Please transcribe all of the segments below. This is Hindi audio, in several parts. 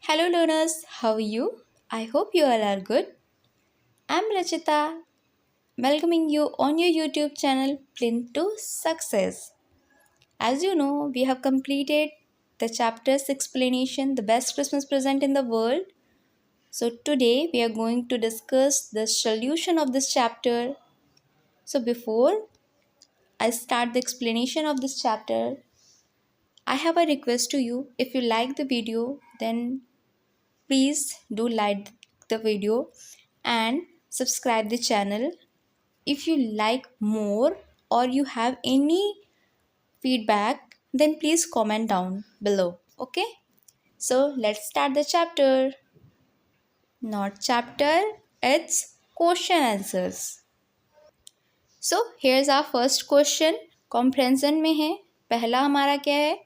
Hello, learners. How are you? I hope you all are good. I'm Rachita, welcoming you on your YouTube channel Plin to Success. As you know, we have completed the chapter's explanation, the best Christmas present in the world. So, today we are going to discuss the solution of this chapter. So, before I start the explanation of this chapter, I have a request to you. If you like the video, then please do like the video and subscribe the channel. If you like more or you have any feedback, then please comment down below. Okay, so let's start the chapter. Not chapter, it's question answers. So here's our first question. Comprehension में है. पहला हमारा क्या है?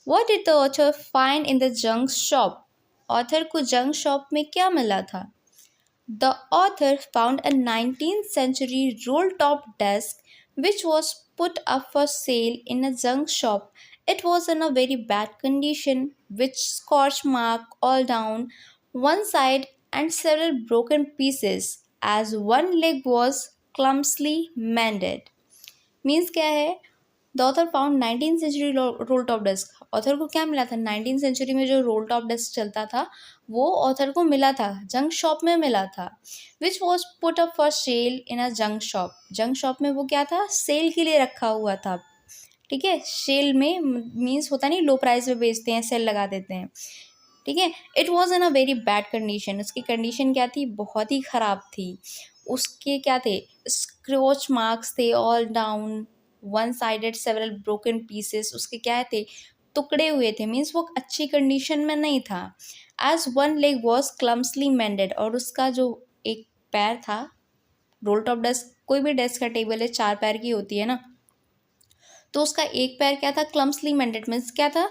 What did the author find in the junk shop? Author को junk shop में क्या मिला था? The author found a 19th century roll-top desk which was put up for sale in a junk shop. It was in a very bad condition, with scorch mark all down one side and several broken pieces, as one leg was clumsily mended. Means क्या है? The author found 19th century role top desk. Author को क्या मिला था? 19th century में जो रोल टॉप डेस्क चलता था वो ऑथर को मिला था, जंक शॉप में मिला था. Which was put up for cell in a junk shop. Junk shop में वो क्या था? सेल के लिए रखा हुआ था. ठीक है, सेल में मीन्स होता नहीं, लो प्राइस में बेचते हैं, सेल लगा देते हैं. ठीक है. It was in a very bad condition. उसकी कंडीशन क्या थी? बहुत ही ख़राब थी. उसके क्या थे? स्क्रॉच मार्क्स थे all down one sided several broken pieces. उसके क्या थे? टुकड़े हुए थे. मीन्स वो अच्छी कंडीशन में नहीं था. As one leg was clumsily mended. और उसका जो एक पैर था, रोल टॉप डेस्क, कोई भी डेस्क का टेबल है 4 पैर की होती है ना, तो उसका एक पैर क्या था? क्लम्सली मेंडेड. मीन्स क्या था?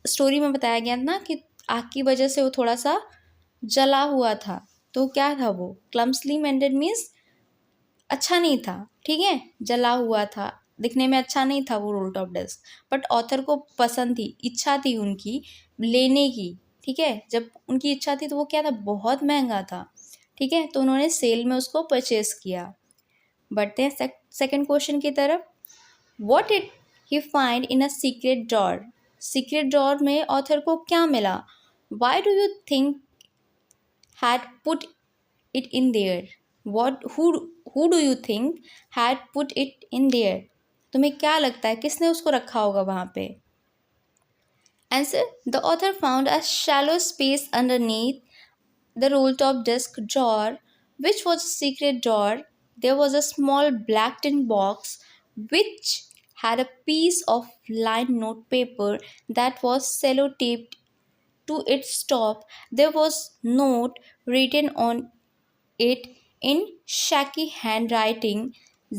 स्टोरी में बताया गया ना कि आग की वजह से वो थोड़ा सा जला हुआ था. तो क्या था वो? क्लम्सली मेंडेड मीन्स अच्छा नहीं था. ठीक है, जला हुआ था, दिखने में अच्छा नहीं था वो role top desk. But author को पसंद थी, इच्छा थी उनकी लेने की. ठीक है, जब उनकी इच्छा थी तो वो क्या था? बहुत महंगा था. ठीक है, तो उन्होंने सेल में उसको परचेज किया. बढ़ते हैं सेकंड क्वेश्चन की तरफ. What did he find in a secret drawer? Secret drawer में ऑथर को क्या मिला? Why do you think had put it in there? Who do you think had put it in there? तुम्हें क्या लगता है किसने उसको रखा होगा वहाँ पे? Answer: The author found a shallow space underneath the roll-top desk drawer, which was a secret drawer. There was a small black tin box which had a piece of lined notepaper that was sellotaped to its top. There was note written on it in shaky handwriting.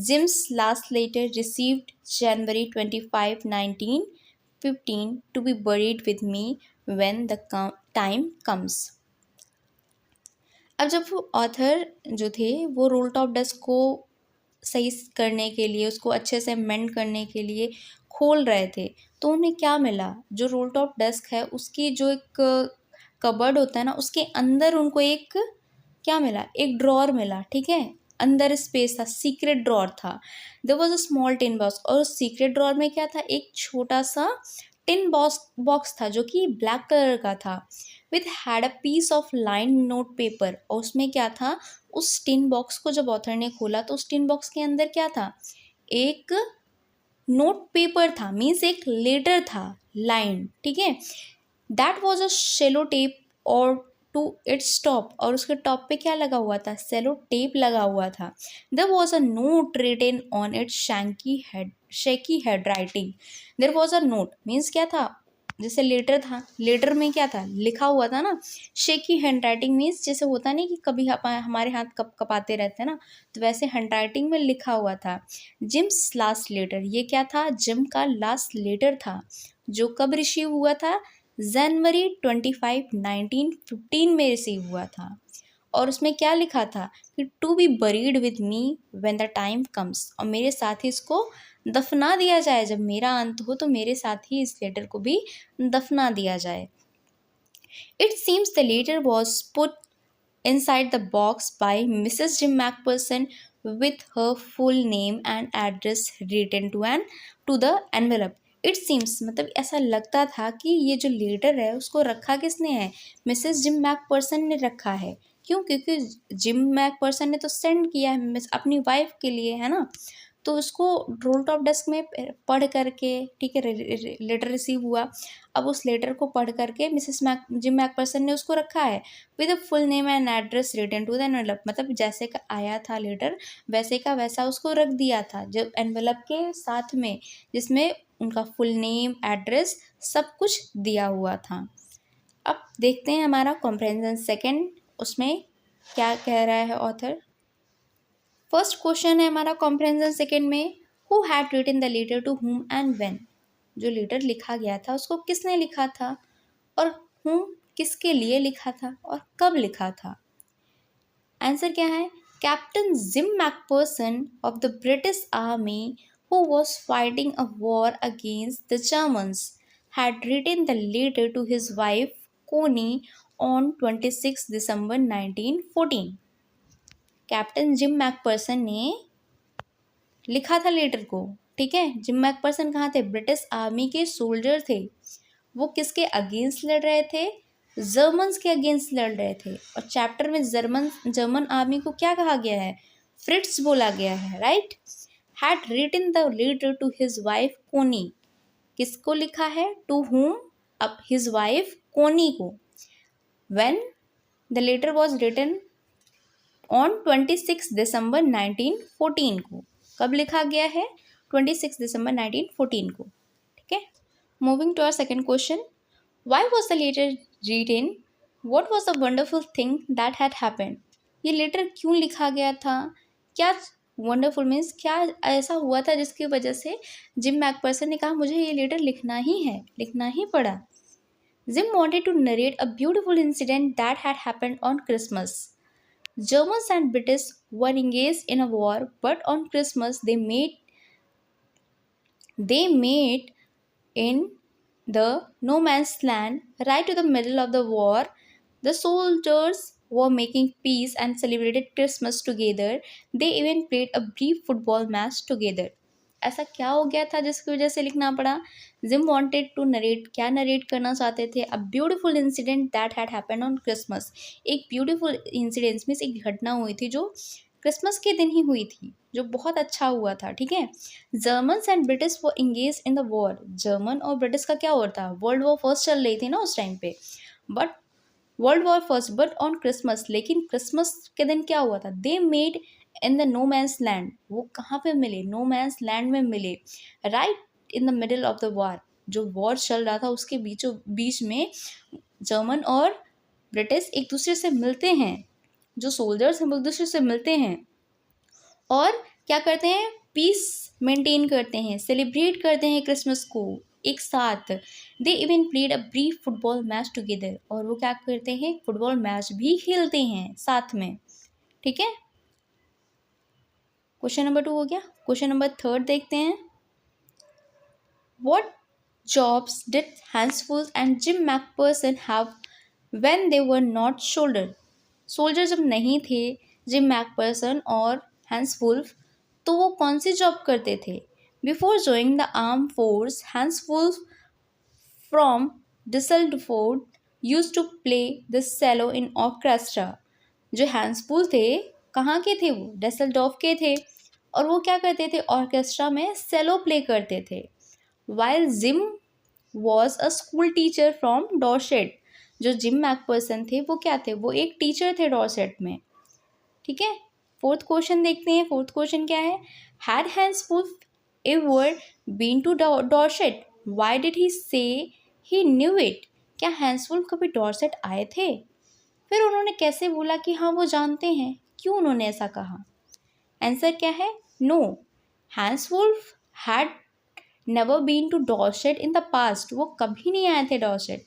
Jim's last letter received January 25, 1915, to be buried with me when the time comes. अब जब वो ऑथर जो थे वो रोल टॉप डेस्क को सही करने के लिए, उसको अच्छे से मेंड करने के लिए खोल रहे थे, तो उन्हें क्या मिला? जो रोल टॉप डेस्क है उसकी जो एक कबर्ड होता है ना, उसके अंदर उनको एक क्या मिला? एक ड्रॉर मिला. ठीक है, अंदर स्पेस था, सीक्रेट ड्रॉर था. There was a small tin box. और उस सीक्रेट ड्रॉर में क्या था? एक छोटा सा टिन बॉक्स था जो कि ब्लैक कलर का था. With had a piece of line note paper. और उसमें क्या था? उस टिन बॉक्स को जब ऑथर ने खोला तो उस टिन बॉक्स के अंदर क्या था? एक नोट पेपर था. मीन्स एक लेटर था, लाइन. ठीक है, that was a sellotape और टू इट्स टॉप. और उसके टॉप पे क्या लगा हुआ था? सेलो टेप लगा हुआ था. There was a note written on it shaky handwriting. There was a note means क्या था? जैसे लेटर था, लेटर में क्या था? लिखा हुआ था ना. शेकी हैंड राइटिंग मीन्स जैसे होता नहीं कि कभी हमारे हाथ कप कपाते रहते हैं ना, तो वैसे हैंड राइटिंग में लिखा हुआ था. Jim's last letter. ये क्या था? जिम का लास्ट लेटर था, जो कब रिसीव हुआ था? जनवरी 25, 1915 में रिसीव हुआ था. और उसमें क्या लिखा था? कि to be buried with me when the time comes. और मेरे साथ ही इसको दफना दिया जाए. जब मेरा अंत हो तो मेरे साथ ही इस लेटर को भी दफना दिया जाए. It seems the letter was put inside the box by Mrs. Jim Macpherson with her full name and address written to the envelope. It seems मतलब ऐसा लगता था कि ये जो लेटर है उसको रखा किसने है, मिसेस जिम मैकपर्सन ने रखा है। क्यों? क्योंकि जिम मैकपर्सन ने तो सेंड किया है अपनी वाइफ के लिए, है ना। तो उसको रोल टॉप डेस्क में पढ़ करके, ठीक है, लेटर रिसीव हुआ। अब उस लेटर को पढ़ करके मिसेस जिम मैकपर्सन ने उसको रखा है with a full name and address written to the envelope. मतलब जैसे का आया था लेटर वैसे का वैसा उसको रख दिया था जब एनवेलप के साथ में, जिसमें उनका फुल नेम एड्रेस सब कुछ दिया हुआ था। अब देखते हैं हमारा कॉम्प्रहेंजन सेकंड, उसमें क्या कह रहा है ऑथर। फर्स्ट क्वेश्चन है हमारा कॉम्प्रहेंजन सेकंड में, who had written the letter to whom and when. जो लेटर लिखा गया था उसको किसने लिखा था और हुम किसके लिए लिखा था और कब लिखा था। आंसर क्या है, captain Jim McPherson of the British army who was fighting a war against the Germans had written the letter to his wife Connie on 26 December 1914। Captain Jim McPherson ने लिखा था लेटर को, ठीक है। जिम मैकपर्सन कहाँ थे, ब्रिटिश आर्मी के सोल्जर थे। वो किसके अगेंस्ट लड़ रहे थे, जर्मन्स के अगेंस्ट लड़ रहे थे। और चैप्टर में जर्मन आर्मी को क्या कहा गया है, फ्रिट्स बोला गया है, right. Had written the letter to his wife Connie, किसको लिखा है, टू हुम, अब हिज वाइफ कोनी को। When the letter was written on 26 December 1914 को, कब लिखा गया है, 26 दिसंबर 1914 को, ठीक है। Moving to our second question, why was the letter written, what was the wonderful thing that had happened. ये लेटर क्यों लिखा गया था, क्या वंडरफुल मीन्स क्या ऐसा हुआ था जिसकी वजह से जिम मैकपर्सन ने कहा मुझे ये लेटर लिखना ही है, लिखना ही पड़ा। Gym wanted to narrate a beautiful incident that had happened on Christmas. Germans and British were engaged in a war, but on Christmas they made in the no man's land right to the middle of the war. The soldiers were making peace and celebrated Christmas together. They even played a brief football match together. ऐसा क्या हो गया था जिसकी वजह से लिखना पड़ा, जिम वॉन्टेड टू नरेट, क्या नरेट करना चाहते थे, a beautiful incident that had happened on Christmas. एक ब्यूटिफुल इंसिडेंस मीन्स एक घटना हुई थी जो क्रिसमस के दिन ही हुई थी, जो बहुत अच्छा हुआ था, ठीक है। जर्मन्स एंड ब्रिटिश वो engage in the war, German और ब्रिटिश का क्या हो था, वर्ल्ड वॉर फर्स्ट चल रही थी ना उस टाइम पे, but world war first, but on Christmas, लेकिन क्रिसमस के दिन क्या हुआ था, they made in the no man's land, वो कहाँ पे मिले, नो मैंस लैंड में मिले, right in the middle of the war, जो वॉर चल रहा था उसके बीचों बीच में जर्मन और ब्रिटिश एक दूसरे से मिलते हैं, जो सोल्जर्स हैं वो एक दूसरे से मिलते हैं और क्या करते हैं, पीस मेंटेन करते हैं, सेलिब्रेट करते हैं क्रिसमस को एक साथ। They even played a brief football match together, और वो क्या करते हैं, फुटबॉल मैच भी खेलते हैं साथ में, ठीक है। क्वेश्चन नंबर 2 हो गया। क्वेश्चन नंबर 3 देखते हैं, what jobs did Hans Wolf and Jim McPherson have when they were not soldier. Soldier जब नहीं थे जिम मैकपर्सन और हैंसवुल्फ, तो वो कौन सी जॉब करते थे। Before joining the armed force, Hans Wolf from Dusseldorf used to play the cello in orchestra. जो हैंसवुल्फ थे कहाँ के थे, वो डेसल्डॉर्फ के थे, और वो क्या करते थे, ऑर्केस्ट्रा में सेलो प्ले करते थे। While gym was a school teacher from Dorset, जो जिम मैकपर्सन थे वो क्या थे, वो एक टीचर थे डॉर्सेट में, ठीक है। फोर्थ क्वेश्चन देखते हैं। फोर्थ क्वेश्चन क्या है, had Hans Wolf ever been to Dorset, why did he say he knew it. क्या हैंसवुल्फ कभी डॉर्सेट आए थे, फिर उन्होंने कैसे बोला कि हाँ वो जानते हैं, क्यों उन्होंने ऐसा कहा। आंसर क्या है, no, Hans Wolf had never been to Dorset in the past, वो कभी नहीं आए थे Dorset.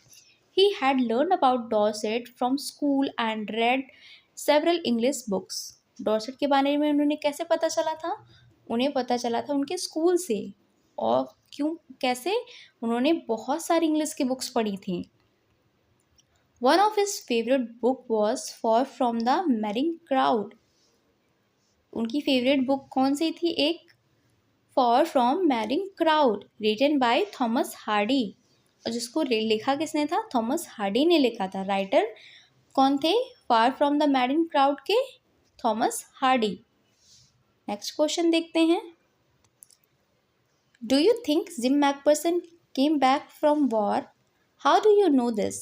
He had learned about Dorset from school and read several English books. Dorset के बारे में उन्होंने कैसे पता चला था, उन्हें पता चला था उनके स्कूल से, और क्यों कैसे, उन्होंने बहुत सारी इंग्लिश की बुक्स पढ़ी थी। One of his favourite book was for from the madding crowd. उनकी फेवरेट बुक कौन सी थी? एक for from madding crowd written by Thomas Hardy. और जिसको लिखा किसने था? थॉमस हार्डी ने लिखा था। राइटर कौन थे far from the madding crowd के? Thomas Hardy. नेक्स्ट क्वेश्चन देखते हैं। Do you think Jim McPherson came back from war? How do you know this?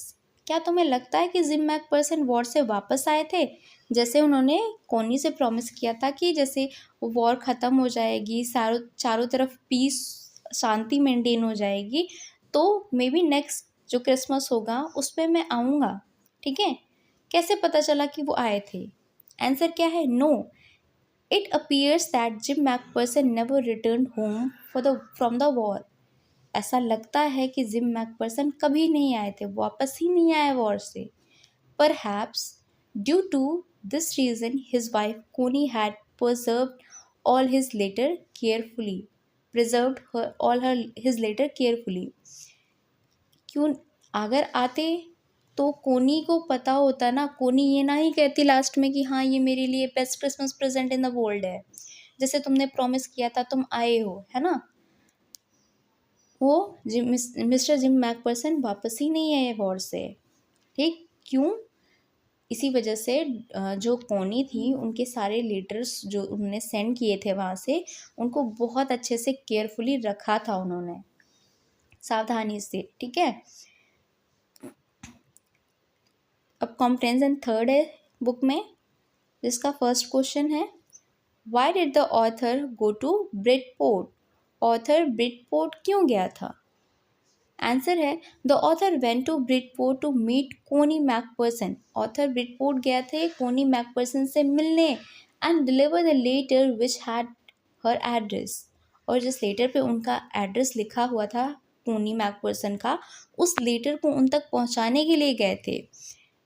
क्या तुम्हें लगता है कि जिम मैकपर्सन वॉर से वापस आए थे? जैसे उन्होंने कोनी से प्रॉमिस किया था कि जैसे वॉर ख़त्म हो जाएगी, चारों तरफ पीस, शांति मेंटेन हो जाएगी, तो मे बी नेक्स्ट जो क्रिसमस होगा उस पर मैं आऊँगा। ठीक है, कैसे पता चला कि वो आए थे? आंसर क्या है? No, it appears that Jim McPherson never return home from the war. ऐसा लगता है कि जिम मैकपर्सन कभी नहीं आए थे, वापस ही नहीं आए वॉर से। Perhaps due to this reason, his wife Connie had preserved his letter carefully. क्यों? अगर आते तो कोनी को पता होता ना, कोनी ये ना ही कहती लास्ट में कि हाँ ये मेरे लिए best Christmas present in the world है, जैसे तुमने प्रॉमिस किया था, तुम आए हो, है ना। वो मिस्टर जिम मैकपर्सन वापस ही नहीं आए वॉर से। ठीक, क्यों? इसी वजह से जो कोनी थी, उनके सारे लेटर्स जो उन्होंने सेंड किए थे वहाँ से, उनको बहुत अच्छे से केयरफुली रखा था उन्होंने, सावधानी से। ठीक है, अब कॉम्प्रिहेंशन थर्ड है बुक में, जिसका फर्स्ट क्वेश्चन है why did the author go to Bridport? Author Bridport क्यों गया था? आंसर है the author went to Bridport to meet Connie Macpherson. Author Bridport गया थे कोनी मैकपर्सन से मिलने and deliver the letter which had her address. और जिस लेटर पे उनका एड्रेस लिखा हुआ था कोनी मैकपर्सन का, उस लेटर को उन तक पहुंचाने के लिए गए थे।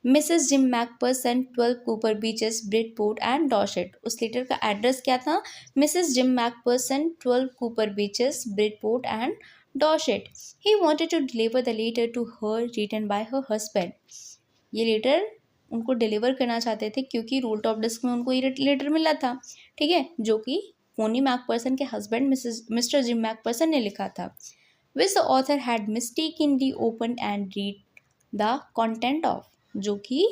Mrs Jim McPherson 12 Cooper Beeches Bridport and Dorset. उस लेटर का एड्रेस क्या था? Mrs Jim McPherson 12 Cooper Beeches Bridport and Dorset. He wanted to deliver the letter to her written by her husband. ये लेटर उनको डिलीवर करना चाहते थे क्योंकि रोल टॉप डिस्क में उनको ये लेटर मिला था। ठीक है, जो कि कोनी मैकपर्सन के हस्बैंड मिस्टर जिम मैकपर्सन ने लिखा था। Which the author had mistakenly opened and read the content of। जो कि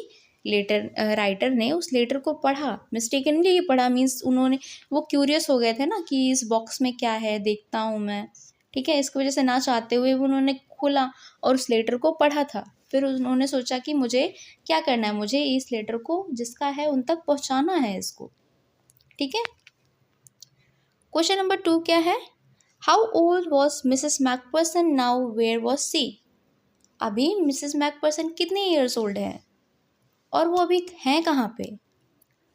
राइटर ने उस लेटर को पढ़ा, मिस्टेकनली पढ़ा, मीन्स उन्होंने, वो क्यूरियस हो गए थे ना कि इस बॉक्स में क्या है, देखता हूँ मैं। ठीक है, इसकी वजह से ना चाहते हुए उन्होंने खोला और उस लेटर को पढ़ा था। फिर उन्होंने सोचा कि मुझे क्या करना है, मुझे इस लेटर को जिसका है उन तक पहुंचाना है इसको। ठीक है, क्वेश्चन नंबर 2 क्या है? How old was Mrs McPherson now, where was she? अभी मिसेस मैकपर्सन कितने ईयर्स ओल्ड है और वो अभी हैं कहाँ पे?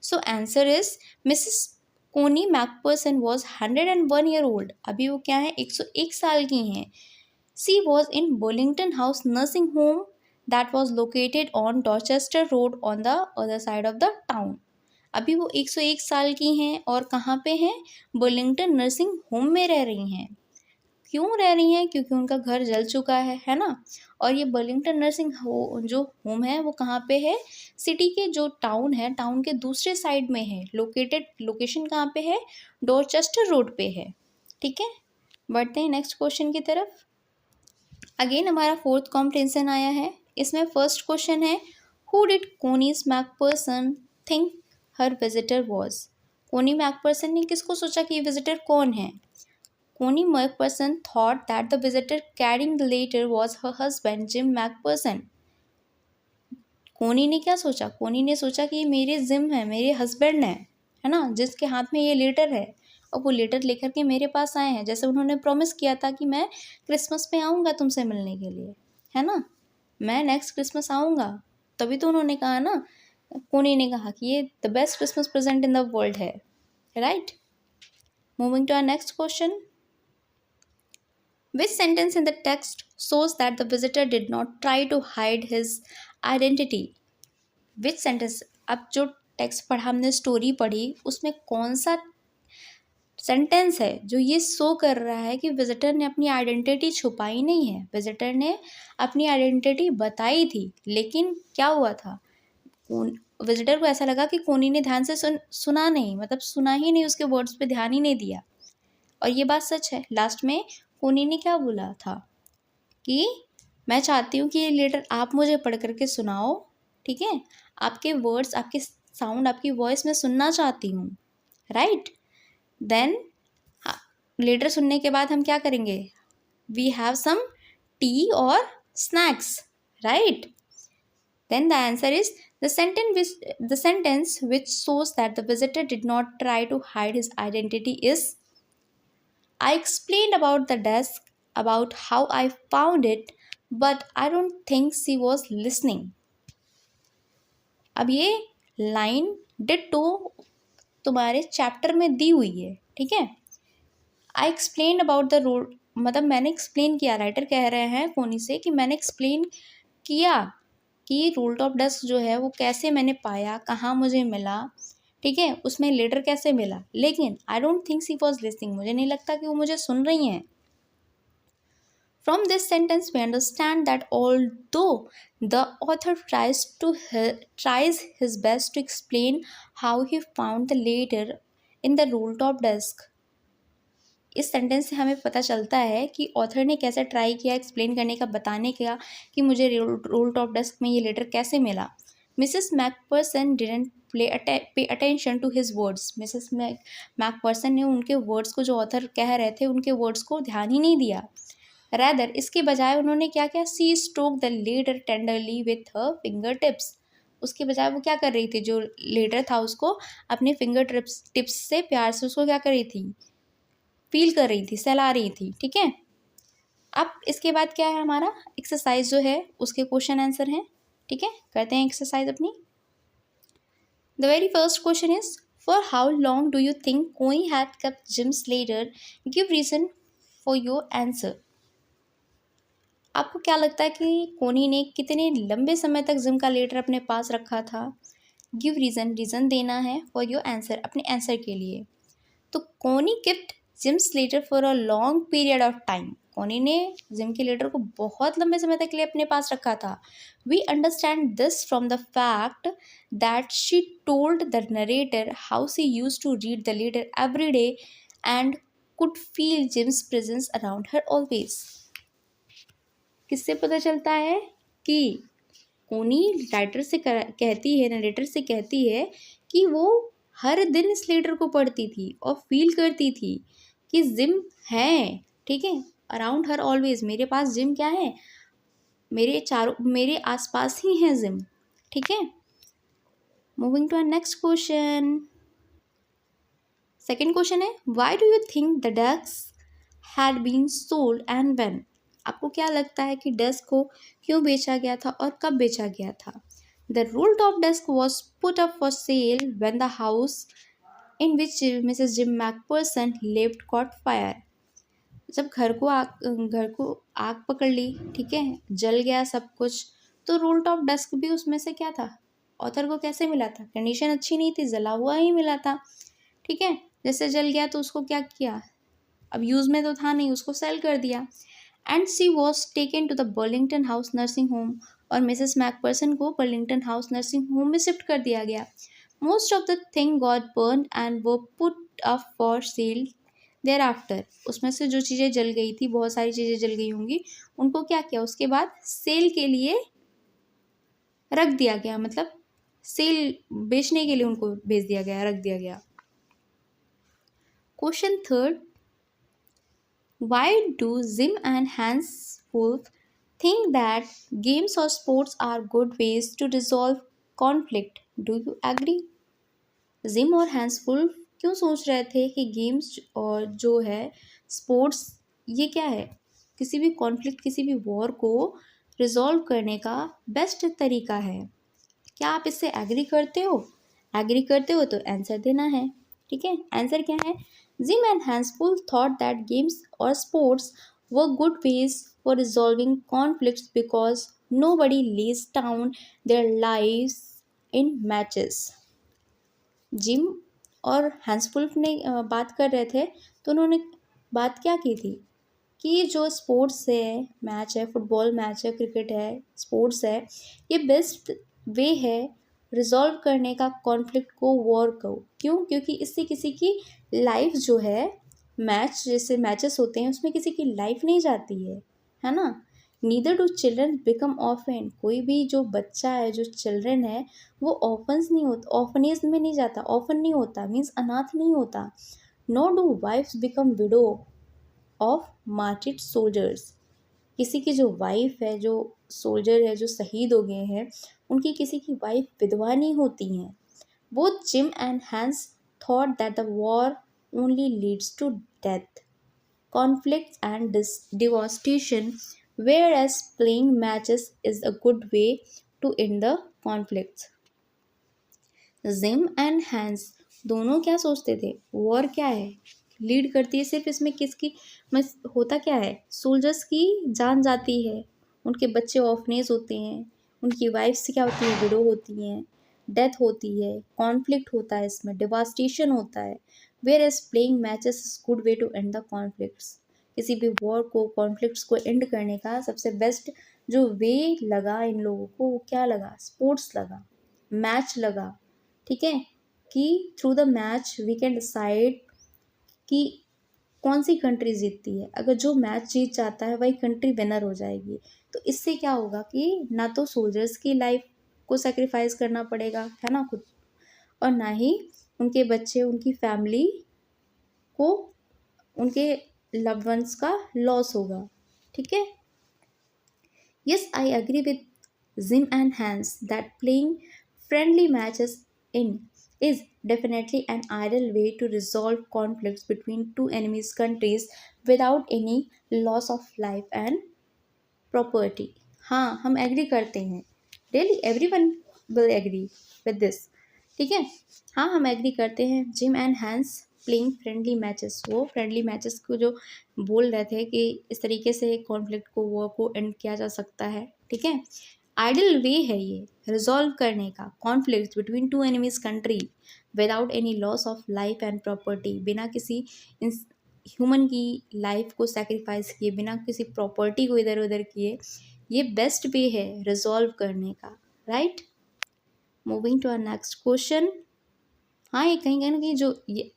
So answer is Mrs Connie McPherson was 101 year old. अभी वो क्या है? 101 साल की हैं। She was in Bollington house nursing home that was located on Dorchester road on the other side of the town. अभी वो 101 साल की हैं और कहाँ पे हैं? बोलिंगटन नर्सिंग होम में रह रही हैं। क्यों रह रही हैं? क्योंकि उनका घर जल चुका है ना। और ये बर्लिंगटन नर्सिंग जो होम है वो कहाँ पे है? सिटी के जो टाउन है, टाउन के दूसरे साइड में है। लोकेशन कहाँ पे है? डॉर्चेस्टर रोड पे है। ठीक है, बढ़ते हैं नेक्स्ट क्वेश्चन की तरफ। अगेन हमारा फोर्थ कॉम्प्रिहेंशन आया है। इसमें फर्स्ट क्वेश्चन है who did Connie's McPherson think her visitor was? Connie McPherson ने किसको सोचा कि ये विजिटर कौन है? Connie McPherson thought that the visitor carrying the letter was her husband, Jim McPherson. कोनी ने क्या सोचा? कोनी ने सोचा कि ये मेरे जिम है, मेरे हस्बैंड है ना, जिसके हाथ में ये लेटर है और वो लेटर लेकर के मेरे पास आए हैं, जैसे उन्होंने प्रॉमिस किया था कि मैं क्रिसमस पे आऊँगा तुमसे मिलने के लिए, है ना, मैं नेक्स्ट क्रिसमस आऊँगा। तभी तो उन्होंने कहा ना, कोनी ने कहा कि ये the best Christmas present in the world है। Right, moving to our next question. Which sentence in the text shows that the visitor did not try to hide his identity? Which sentence? अब जो टेक्स्ट पढ़ा हमने, स्टोरी पढ़ी, उसमें कौन सा सेंटेंस है जो ये शो कर रहा है कि विजिटर ने अपनी आइडेंटिटी छुपाई नहीं है, विजिटर ने अपनी आइडेंटिटी बताई थी, लेकिन क्या हुआ था, विजिटर को ऐसा लगा कि कोनी ने ध्यान से सुना नहीं, मतलब सुना ही नहीं, उसके वर्ड्स पे ध्यान ही नहीं दिया। और ये बात सच है। लास्ट में कोनी ने क्या बोला था कि मैं चाहती हूँ कि ये लेटर आप मुझे पढ़ करके सुनाओ, ठीक है, आपके वर्ड्स, आपके साउंड, आपकी वॉइस मैं सुनना चाहती हूँ, राइट। देन लेटर सुनने के बाद हम क्या करेंगे, वी हैव सम टी और snacks, right. Then the answer is the sentence which shows that the visitor did not try to hide his identity is, I explained about the desk, about how I found it, but I don't think she was listening. अब ये लाइन डिट्टो तुम्हारे चैप्टर में दी हुई है, ठीक है। I explain about the rule, मतलब मैंने एक्सप्लेन किया, राइटर कह रहे हैं कोनी से कि मैंने एक्सप्लेन किया कि रूल टॉप डेस्क जो है वो कैसे मैंने पाया, कहाँ मुझे मिला, ठीक है, उसमें लेटर कैसे मिला, लेकिन I don't think she was listening, मुझे नहीं लगता कि वो मुझे सुन रही हैं। From this sentence we understand that although the author tries his best to explain how he found the letter in the roll top desk, इस सेंटेंस से हमें पता चलता है कि ऑथर ने कैसे ट्राई किया एक्सप्लेन करने का, बताने का कि मुझे रोल टॉप डेस्क में ये लेटर कैसे मिला। Mrs McPherson didn't pay attention to his words, Mrs McPherson ने उनके वर्ड्स को, जो ऑथर कह रहे थे उनके वर्ड्स को ध्यान ही नहीं दिया। रैदर इसके बजाय उन्होंने क्या किया, she stroke the letter tenderly with her finger tips, उसके बजाय वो क्या कर रही थी, जो लेटर था उसको अपने फिंगर टिप्स से प्यार से उसको क्या कर रही थी, फील कर रही थी, सहला रही थी, ठीक है। अब इसके बाद क्या है, हमारा एक्सरसाइज जो है उसके क्वेश्चन आंसर हैं, ठीक है, करते हैं एक्सरसाइज अपनी। The very first question is, for how long do you think Connie had kept Jim's letter, give reason for your answer. आपको क्या लगता है कि कोनी ने कितने लंबे समय तक जिम का लेटर अपने पास रखा था, गिव रीजन, रीजन देना है फॉर योर आंसर, अपने आंसर के लिए। तो Connie kept Jim's letter for a long period of time, Connie ने जिम के लेटर को बहुत लंबे समय तक के लिए अपने पास रखा था। We understand this from the fact that she told the narrator how she use to read the letter every day and could feel Jim's presence around her always. किससे पता चलता है कि कोनी राइटर से कहती है, नरेटर से कहती है कि वो हर दिन इस लेटर को पढ़ती थी और फील करती थी कि जिम है, ठीक है, अराउंड हर ऑलवेज, मेरे पास जिम क्या है, मेरे आसपास ही है जिम, ठीक है। Moving to our next question, second question है, why do you think the desk had been sold and when. आपको क्या लगता है कि डेस्क को क्यों बेचा गया था और कब बेचा गया था। The roll top desk was put up for sale when the house in which Mrs Jim McPherson lived caught fire. जब घर को आग पकड़ ली, ठीक है, जल गया सब कुछ, तो रोल टॉप डेस्क भी उसमें से क्या था, ऑथर को कैसे मिला था, कंडीशन अच्छी नहीं थी, जला हुआ ही मिला था, ठीक है। जैसे जल गया तो उसको क्या किया, अब यूज़ में तो था नहीं, उसको सेल कर दिया। And she was taken to the Burlington house nursing home, और मिसेस मैकपर्सन को बर्लिंगटन हाउस नर्सिंग होम में शिफ्ट कर दिया गया। Most of the thing got burnt and were put up for sale thereafter. उसमें से जो चीज़ें जल गई थी, बहुत सारी चीज़ें जल गई होंगी, उनको क्या किया, उसके बाद सेल के लिए रख दिया गया, मतलब सेल बेचने के लिए उनको भेज दिया गया, रख दिया गया। Question third, why do Jim and Hans Wolf think that games or sports are good ways to resolve conflict? Do you agree? Gym और हैंस वुल्फ क्यों सोच रहे थे कि गेम्स और जो है स्पोर्ट्स, ये क्या है, किसी भी कॉन्फ्लिक्ट, किसी भी वॉर को रिजॉल्व करने का बेस्ट तरीका है। क्या आप इससे एग्री करते हो? एग्री करते हो तो आंसर देना है, ठीक है। आंसर क्या है, Jim and Hans Wolf thought that games और sports were good ways for resolving conflicts because nobody lays down their lives in matches. Gym और हैंसवुल्फ ने बात कर रहे थे, तो उन्होंने बात क्या की थी कि जो स्पोर्ट्स है, मैच है, फुटबॉल मैच है, क्रिकेट है, स्पोर्ट्स है, ये बेस्ट वे है रिजॉल्व करने का कॉन्फ्लिक्ट को, वॉर को। क्यों? क्योंकि इससे किसी की लाइफ जो है, मैच जैसे मैचेस होते हैं उसमें किसी की लाइफ नहीं जाती है ना। Neither do children become often, कोई भी जो बच्चा है, जो चिल्ड्रन है, वो ऑफन्स नहीं होता, ऑफनेज में नहीं जाता, ऑफन नहीं होता, मीन्स अनाथ नहीं होता। No do wives become widow of martyred soldiers, किसी की जो वाइफ है, जो सोल्जर है, जो शहीद हो गए हैं, उनकी किसी की वाइफ विधवा नहीं होती हैं। Both Jim and Hans thought that the war only leads to death, conflicts and devastation, whereas playing matches is a good way to end the conflicts. Jim and Hans दोनों क्या सोचते थे, वॉर क्या है, लीड करती है सिर्फ इसमें किसकी, होता क्या है, सोल्जर्स की जान जाती है, उनके बच्चे ऑफनेज होते हैं, उनकी वाइफ से क्या होती है, विडो होती हैं, डेथ होती है, कॉन्फ्लिक्ट होता है, इसमें डिवास्टेशन होता है। Whereas playing matches is good way to end the conflicts, किसी भी वॉर को, कॉन्फ्लिक्ट्स को एंड करने का सबसे बेस्ट जो वे लगा इन लोगों को, वो क्या लगा, स्पोर्ट्स लगा, मैच लगा। ठीक है, कि through the match we can decide कि कौन सी कंट्री जीतती है। अगर जो मैच जीत जाता है वही कंट्री विनर हो जाएगी। तो इससे क्या होगा कि ना तो सोल्जर्स की लाइफ को सेक्रीफाइस करना पड़ेगा, है ना, खुद, और ना ही उनके बच्चे, उनकी फैमिली को, उनके लव्ड वंस का लॉस होगा। ठीक है, yes I agree with Jim and Hans that playing friendly matches in is definitely an ideal way to resolve conflicts between two enemies countries without any loss of life and property. हाँ, हम एग्री करते हैं, really everyone will agree with this. ठीक है, हाँ हम एग्री करते हैं। Jim and Hans playing friendly matches, वो फ्रेंडली मैचेस को जो बोल रहे थे कि इस तरीके से कॉन्फ्लिक्ट को, वॉर को एंड किया जा सकता है। ठीक है, आइडियल वे है ये रिजॉल्व करने का conflict between two enemies country without any loss of life and property, बिना किसी ह्यूमन की लाइफ को सेक्रीफाइस किए, बिना किसी प्रॉपर्टी को इधर उधर किए, ये बेस्ट वे है रिजॉल्व करने का। Right, moving to our next question. हाँ, ये कहीं ना कहीं जो ये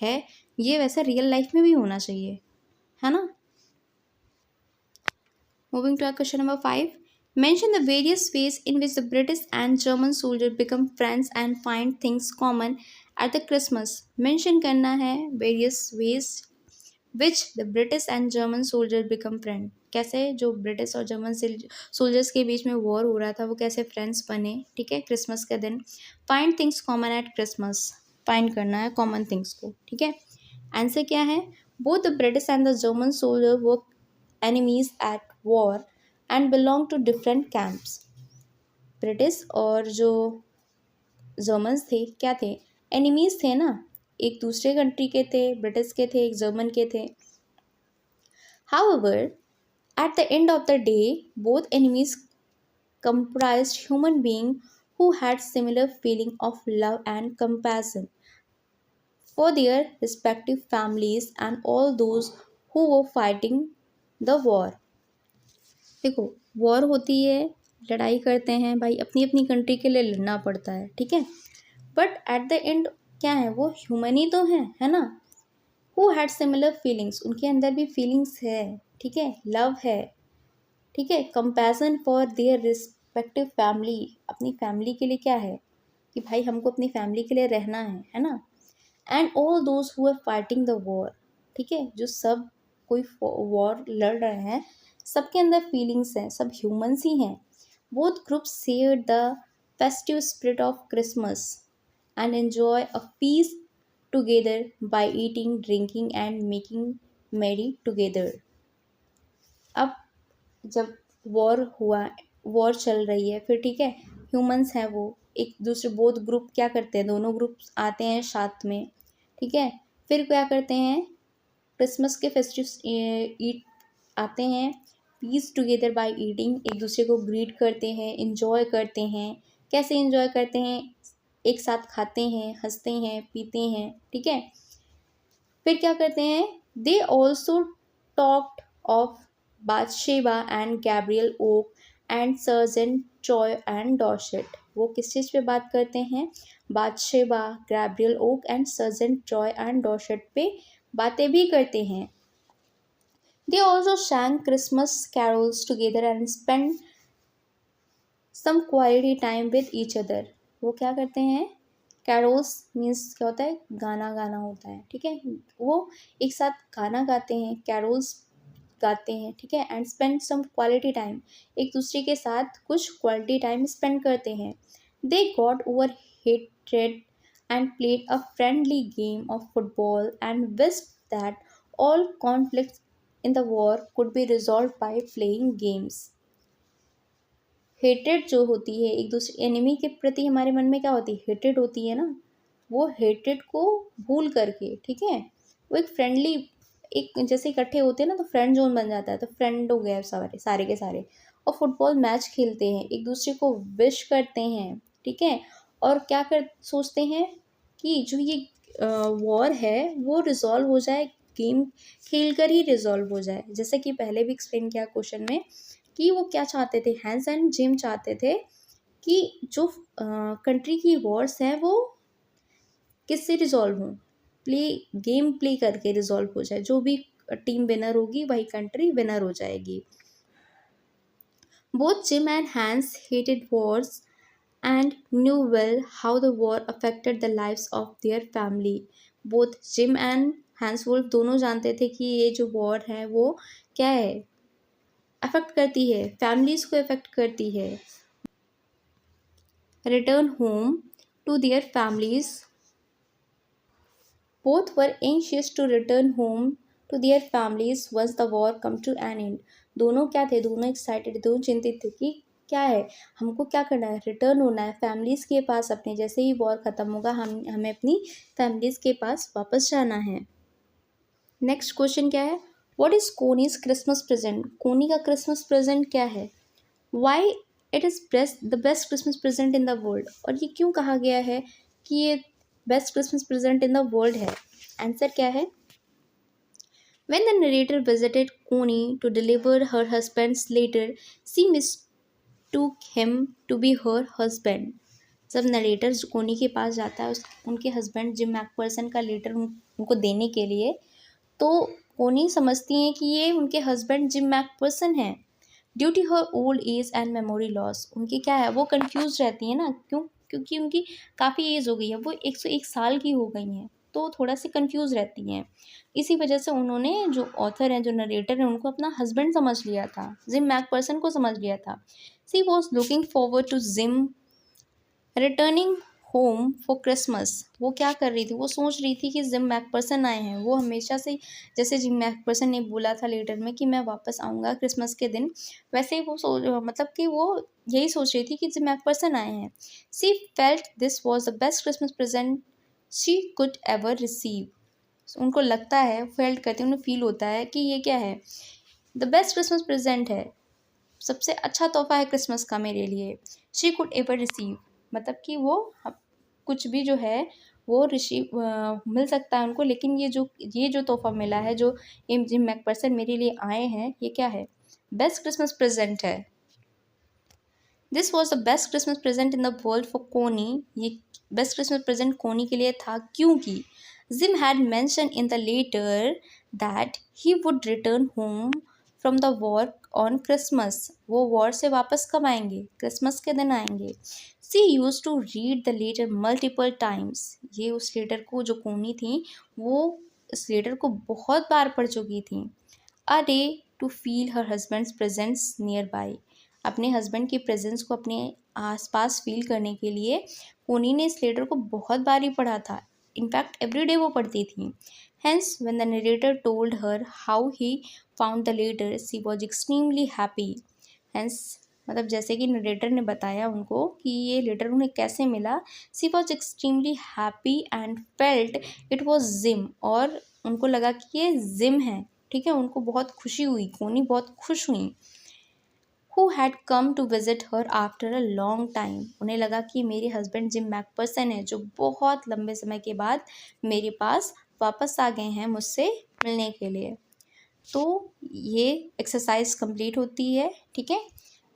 है, ये वैसे रियल लाइफ में भी होना चाहिए, है ना। Moving to our question number 5, mention the various ways in which the British and German soldiers become friends and find things common at the Christmas. Mention करना है various ways which the British and German soldiers become friends. कैसे जो ब्रिटिश और जर्मन सोल्जर्स के बीच में वॉर हो रहा था, वो कैसे फ्रेंड्स बने। ठीक है, क्रिसमस के दिन। Find things common eight Christmas, find करना है कॉमन थिंग्स को। ठीक है, आंसर क्या है, both the British and the German soldier were enemies at war and belong to different camps. British और जो जर्मन्स थे क्या थे, एनिमीज थे ना, एक दूसरे कंट्री के थे, ब्रिटिश के थे, एक जर्मन के थे। However, at the end of the day, both enemies comprised human beings who had similar feeling of love and compassion for their respective families and all those who were fighting the war. देखो, वॉर होती है, लड़ाई करते हैं भाई, अपनी अपनी कंट्री के लिए लड़ना पड़ता है। ठीक है, बट एट द एंड क्या है, वो ह्यूमन ही तो है ना। हु हैड सिमिलर फीलिंग्स, उनके अंदर भी फीलिंग्स है। ठीक है, लव है। ठीक है, compassion for their respective family, अपनी फैमिली के लिए क्या है कि भाई हमको अपनी फैमिली के लिए रहना है ना। And all those who are fighting the war, ठीक है, जो सब कोई वॉर लड़ रहे हैं, सबके अंदर फीलिंग्स हैं, सब ह्यूमंस ही हैं। Both groups share the festive spirit of Christmas and enjoy a feast together by eating, drinking and making मेरी टुगेदर। अब जब वॉर हुआ, वॉर चल रही है, फिर ठीक है, ह्यूमंस हैं वो एक दूसरे, बोथ ग्रुप क्या करते हैं, दोनों ग्रुप आते हैं साथ में। ठीक है, फिर क्या करते हैं, क्रिसमस के फेस्टिव ईट आते हैं, पीस टुगेदर बाय ईटिंग, एक दूसरे को ग्रीट करते हैं, इंजॉय करते हैं। कैसे इंजॉय करते हैं, एक साथ खाते हैं, हंसते हैं, पीते हैं, ठीक है। फिर क्या करते हैं, they also talked of Bathsheba and Gabriel Oak and sergeant चॉय एंड डॉशेट। वो किस चीज़ पे बात करते हैं, Bathsheba, Gabriel Oak and sergeant चॉय एंड डॉशेट पे बातें भी करते हैं। They also sang Christmas carols together and spent some quality time with each other. वो क्या करते हैं, कैरोल्स मीन्स क्या होता है, गाना गाना होता है, ठीक है। वो एक साथ गाना गाते हैं, कैरोल्स गाते हैं, ठीक है। And spend some quality time, एक दूसरे के साथ कुछ क्वालिटी टाइम स्पेंड करते हैं। They got over hatred and played a friendly game of football and wished that all conflicts in the war could be resolve by playing games. Hatred जो होती है, एक दूसरे एनिमी के प्रति हमारे मन में क्या होती है, हेट्रेड होती है ना। वो हेट्रेड को भूल करके, ठीक है, वो एक फ्रेंडली, एक जैसे इकट्ठे होते हैं ना तो फ्रेंड जोन बन जाता है, तो फ्रेंड हो गए सारे सारे के सारे। और फुटबॉल मैच खेलते हैं, एक दूसरे को विश करते हैं, ठीक है। और क्या कर सोचते हैं कि जो ये वॉर है वो रिजॉल्व हो जाए, गेम खेल कर ही रिजॉल्व हो जाए। जैसे कि पहले भी एक्सप्लेन किया क्वेश्चन में कि वो क्या चाहते थे, हैंस एंड जिम चाहते थे कि जो कंट्री की वॉर्स हैं वो किससे रिजॉल्व हों, गेम प्ले करके रिजॉल्व हो जाए। जो भी टीम विनर होगी वही कंट्री विनर हो जाएगी। Both Jim and Hans hated wars and knew well how the war affected the lives of their family. Both Jim and Hans Wolf दोनों जानते थे कि ये जो वॉर है वो क्या है, अफेक्ट करती है, फैमिलीज़ को अफेक्ट करती है। Return home to their families, both were anxious to return home to their families once the war come to an end. दोनों क्या थे, दोनों एक्साइटेड, दोनों चिंतित थे कि क्या है, हमको क्या करना है, रिटर्न होना है फैमिलीज़ के पास अपने। जैसे ही वॉर ख़त्म होगा हमें अपनी फैमिलीज़ के पास वापस जाना है। नेक्स्ट क्वेश्चन क्या है, व्हाट इज़ कोनीज क्रिसमस प्रेजेंट। कोनी का क्रिसमस प्रेजेंट क्या है, why it is the best Christmas present in the world. और ये क्यों कहा गया है कि ये best Christmas present in the world है। आंसर क्या है, when the narrator visited Coney to deliver her husband's letter, she mistook him to be her husband। जब नरेटर कोनी के पास जाता है उनके हस्बैंड जिम मैकपर्सन का लेटर उनको देने के लिए, तो कोनी समझती हैं कि ये उनके हस्बैंड जिम मैकपर्सन हैं। Due to her old age and memory loss, उनकी क्या है, वो कंफ्यूज रहती है ना, क्योंकि उनकी काफ़ी एज हो गई है, वो 101 साल की हो गई हैं, तो थोड़ा सी कंफ्यूज रहती हैं। इसी वजह से उन्होंने, जो ऑथर हैं, जो नरेटर हैं, उनको अपना हस्बैंड समझ लिया था, जिम मैकपर्सन को समझ लिया था। She was looking forward to Jim returning home for Christmas. वो क्या कर रही थी, वो सोच रही थी कि जिम मैकपर्सन आए हैं, वो हमेशा से, जैसे जिम मैकपर्सन ने बोला था लेटर में कि मैं वापस आऊँगा क्रिसमस के दिन, वैसे ही वो मतलब कि वो यही सोच रही थी कि जिम मैकपर्सन आए हैं। सी felt this was the best Christmas present she could ever receive. उनको लगता है, फेल्ट करते हैं, उन्हें फील होता है कि ये क्या है, द बेस्ट क्रिसमस प्रेजेंट है, सबसे अच्छा तोहफा है क्रिसमस का मेरे लिए। शी कुड एवर रिसीव, मतलब कि वो कुछ भी जो है वो रिसीव मिल सकता है उनको, लेकिन ये जो तोहफा मिला है, जो जिम मैकपर्सन मेरे लिए आए हैं, ये क्या है, बेस्ट क्रिसमस प्रेजेंट है। This was the best Christmas present in the world for कोनी। ये बेस्ट क्रिसमस प्रेजेंट कोनी के लिए था क्योंकि Jim had mention in the letter that he would return home from the war on Christmas. War वॉर से वापस कब आएंगे, क्रिसमस के दिन आएंगे। She used to read the letter multiple times. ये उस लेटर को, जो कोनी थी, वो इस लेटर को बहुत बार पढ़ चुकी थी। A day to feel her husband's presence nearby. अपने हस्बैंड की प्रेजेंस को अपने आसपास फील करने के लिए कोनी ने इस लेटर को बहुत बार ही पढ़ा था। इनफैक्ट एवरी डे वो पढ़ती थी। Hence when the narrator told her how he found the letter she was extremely happy. Hence मतलब जैसे कि नरेटर ने बताया उनको कि ये लेटर उन्हें कैसे मिला, she was extremely happy and felt it was gym. और उनको लगा कि ये जिम है, ठीक है, उनको बहुत खुशी हुई, कोनी बहुत खुश हुई। Who had come to visit her after a long time. उन्हें लगा कि मेरे हस्बैंड जिम मैकपर्सन है जो बहुत लंबे समय के बाद मेरे पास वापस आ गए हैं मुझसे मिलने के लिए। तो ये एक्सरसाइज कंप्लीट होती है, ठीक है।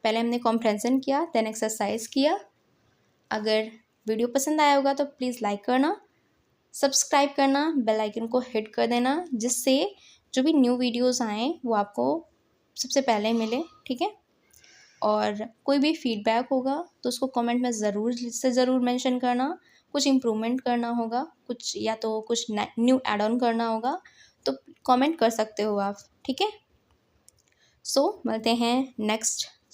पहले हमने कॉम्प्रहेंशन किया, देन एक्सरसाइज किया। अगर वीडियो पसंद आया होगा तो प्लीज़ लाइक करना, सब्सक्राइब करना, बेल आइकन को हिट कर देना, जिससे जो भी न्यू वीडियोस आएँ वो आपको सबसे पहले मिले, ठीक है। और कोई भी फीडबैक होगा तो उसको कमेंट में ज़रूर मेंशन करना। कुछ इम्प्रूवमेंट करना होगा, कुछ या तो कुछ न्यू ऐड ऑन करना होगा तो कमेंट कर सकते हो आप, ठीक है। सो मिलते हैं नेक्स्ट